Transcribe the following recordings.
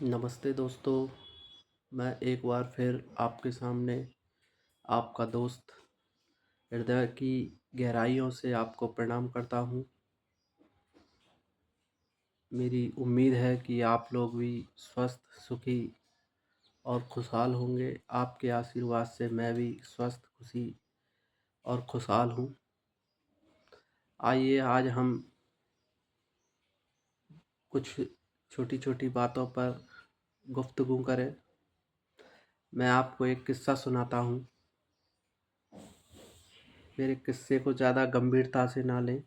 नमस्ते दोस्तों। मैं एक बार फिर आपके सामने आपका दोस्त हृदय की गहराइयों से आपको प्रणाम करता हूँ। मेरी उम्मीद है कि आप लोग भी स्वस्थ, सुखी और खुशहाल होंगे। आपके आशीर्वाद से मैं भी स्वस्थ, खुशी और खुशहाल हूँ। आइए आज हम कुछ छोटी-छोटी बातों पर गुफ्तगू करें। मैं आपको एक किस्सा सुनाता हूँ। मेरे किस्से को ज़्यादा गंभीरता से ना लें।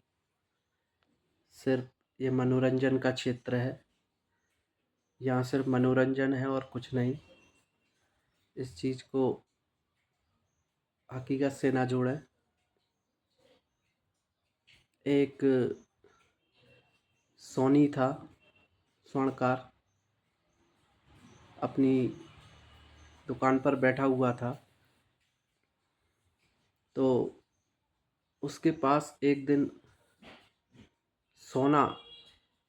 सिर्फ ये मनोरंजन का क्षेत्र है। यहाँ सिर्फ मनोरंजन है और कुछ नहीं। इस चीज़ को हकीकत से ना जोड़ें। एक सोनी था, स्वर्णकार, अपनी दुकान पर बैठा हुआ था। तो उसके पास एक दिन सोना,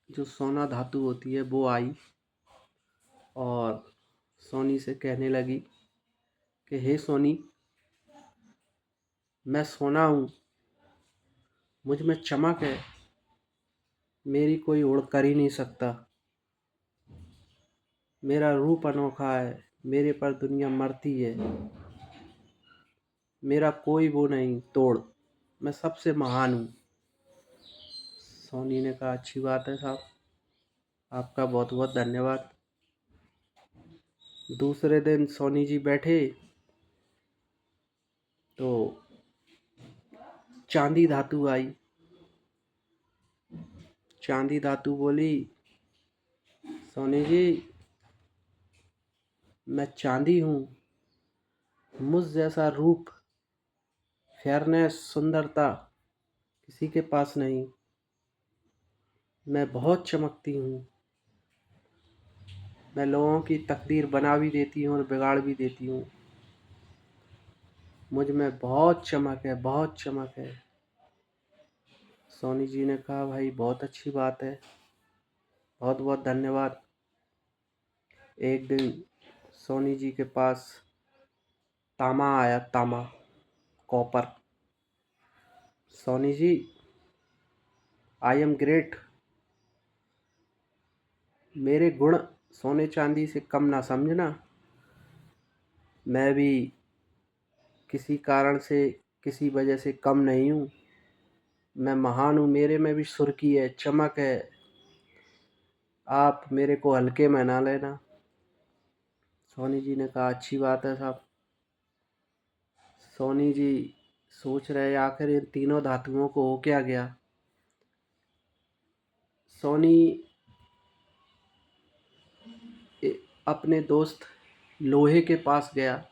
जो सोना धातु होती है, वो आई और सोनी से कहने लगी कि हे सोनी, मैं सोना हूँ, मुझ में चमक है, मेरी कोई ओढ़ कर ही नहीं सकता। मेरा रूप अनोखा है, मेरे पर दुनिया मरती है, मेरा कोई वो नहीं तोड़, मैं सबसे महान हूँ। सोनी ने कहा, अच्छी बात है साहब, आपका बहुत बहुत धन्यवाद। दूसरे दिन सोनी जी बैठे तो चांदी धातु आई। चांदी धातु बोली, सोनी जी, मैं चांदी हूँ, मुझ जैसा रूप, फेयरनेस, सुंदरता किसी के पास नहीं। मैं बहुत चमकती हूँ। मैं लोगों की तकदीर बना भी देती हूँ और बिगाड़ भी देती हूँ। मुझ में बहुत चमक है, बहुत चमक है। सोनी जी ने कहा, भाई बहुत अच्छी बात है, बहुत बहुत धन्यवाद। एक दिन सोनी जी के पास तामा आया, तामा, copper. Soni ji, I am great, मेरे गुण सोने चांदी से कम ना समझना। मैं भी किसी कारण से, किसी वजह से कम नहीं हूँ। मैं महान हूँ, मेरे में भी सुर्खी है, चमक है। आप मेरे को हल्के में ना लेना। सोनी जी ने कहा, अच्छी बात है साहब। सोनी जी सोच रहे आखिर इन तीनों धातुओं को हो क्या गया। सोनी अपने दोस्त लोहे के पास गया।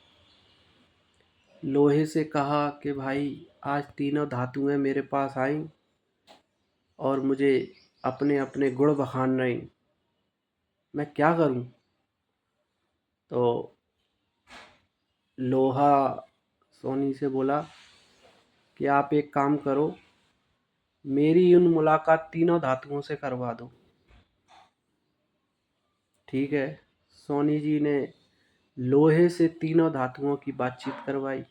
लोहे से कहा कि भाई, आज तीनों धातुएं मेरे पास आईं और मुझे अपने अपने गुण बखान रही, मैं क्या करूं। तो लोहा सोनी से बोला कि आप एक काम करो, मेरी उन मुलाकात तीनों धातुओं से करवा दो। ठीक है। सोनी जी ने लोहे से तीनों धातुओं की बातचीत करवाई।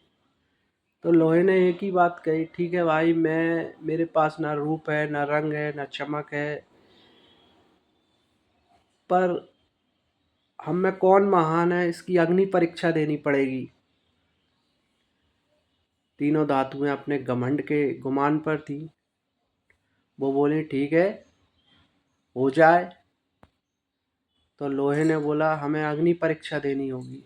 तो लोहे ने एक ही बात कही, ठीक है भाई, मेरे पास ना रूप है, ना रंग है, ना चमक है, पर हम में कौन महान है, इसकी अग्नि परीक्षा देनी पड़ेगी। तीनों धातुएं अपने घमंड के गुमान पर थी। वो बोली, ठीक है, हो जाए। तो लोहे ने बोला, हमें अग्नि परीक्षा देनी होगी।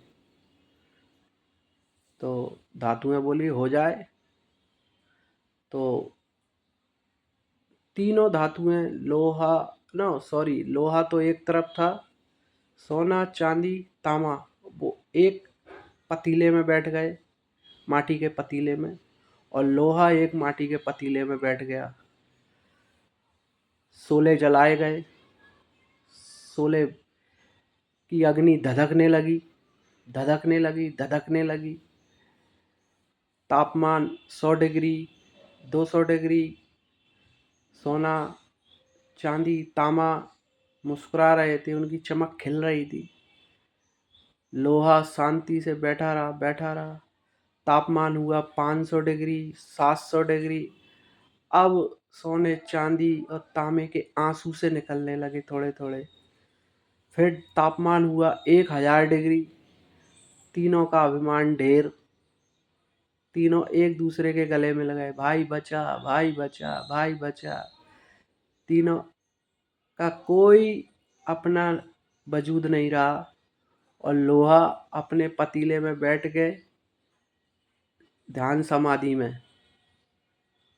तो धातुएं बोली, हो जाए। तो तीनों धातुएं, लोहा, नो सॉरी, लोहा तो एक तरफ था, सोना, चांदी, तांबा, वो एक पतीले में बैठ गए, माटी के पतीले में, और लोहा एक माटी के पतीले में बैठ गया। शोले जलाए गए। शोले की अग्नि धधकने लगी, धधकने लगी, धधकने लगी। तापमान 100 डिग्री, 200 डिग्री, सोना, चांदी, तांबा मुस्कुरा रहे थे, उनकी चमक खिल रही थी। लोहा शांति से बैठा रहा। तापमान हुआ 500 डिग्री, 700 डिग्री। अब सोने चांदी और तांबे के आंसू से निकलने लगे थोड़े थोड़े। फिर तापमान हुआ 1000 डिग्री। तीनों का अभिमान ढेर। तीनों एक दूसरे के गले में लगे, भाई बचा, भाई बचा, भाई बचा। तीनों का कोई अपना वजूद नहीं रहा और लोहा अपने पतीले में बैठ गए ध्यान समाधि में।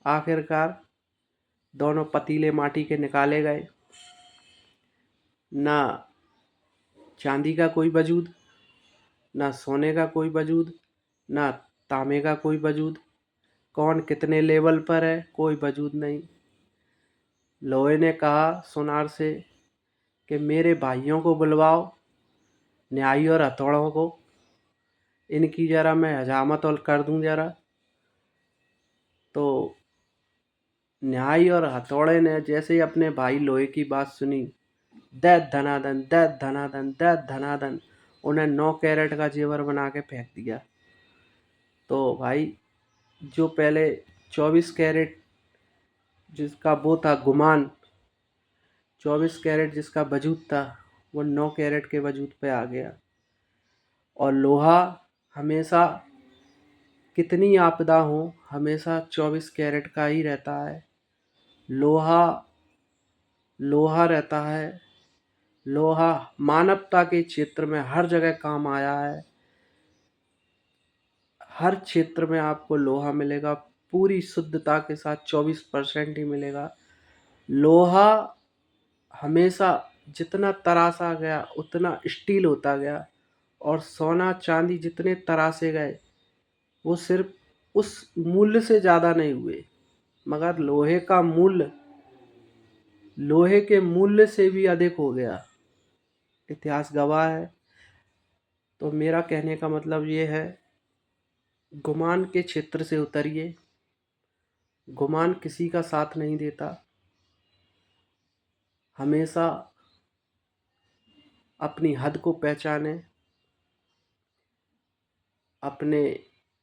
आखिरकार दोनों पतीले माटी के निकाले गए। ना चांदी का कोई वजूद, ना सोने का कोई वजूद, ना तांबे का कोई वजूद। कौन कितने लेवल पर है कोई वजूद नहीं। लोहे ने कहा सोनार से कि मेरे भाइयों को बुलवाओ, न्याई और हथौड़ों को, इनकी जरा मैं हजामत और कर दूं जरा। तो न्याई और हथौड़े ने जैसे ही अपने भाई लोहे की बात सुनी, दैत धनादन, दैत धनादन, दैत धनादन, उन्हें 9 कैरेट का जेवर बना के फेंक दिया। तो भाई जो पहले 24 कैरेट जिसका वो था गुमान, 24 कैरेट जिसका वजूद था, वो 9 कैरेट के वजूद पे आ गया। और लोहा हमेशा कितनी आपदा हो हमेशा 24 कैरेट का ही रहता है। लोहा लोहा रहता है। लोहा मानवता के क्षेत्र में हर जगह काम आया है। हर क्षेत्र में आपको लोहा मिलेगा, पूरी शुद्धता के साथ 24% ही मिलेगा। लोहा हमेशा जितना तरासा गया उतना स्टील होता गया, और सोना चांदी जितने तरासे गए वो सिर्फ उस मूल्य से ज़्यादा नहीं हुए, मगर लोहे के मूल्य से भी अधिक हो गया। इतिहास गवाह है। तो मेरा कहने का मतलब ये है, गुमान के क्षेत्र से उतरिए। गुमान किसी का साथ नहीं देता। हमेशा अपनी हद को पहचानें, अपने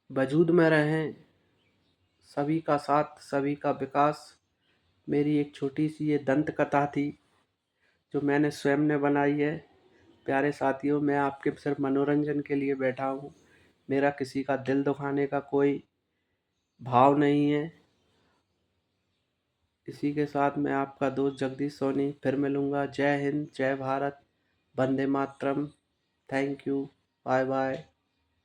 वजूद में रहें। सभी का साथ, सभी का विकास। मेरी एक छोटी सी ये दंत कथा थी जो मैंने स्वयं ने बनाई है। प्यारे साथियों, मैं आपके सिर्फ मनोरंजन के लिए बैठा हूँ। मेरा किसी का दिल दुखाने का कोई भाव नहीं है। इसी के साथ मैं आपका दोस्त जगदीश सोनी फिर मिलूँगा। जय हिंद, जय भारत, वंदे मातरम। Thank you, bye bye.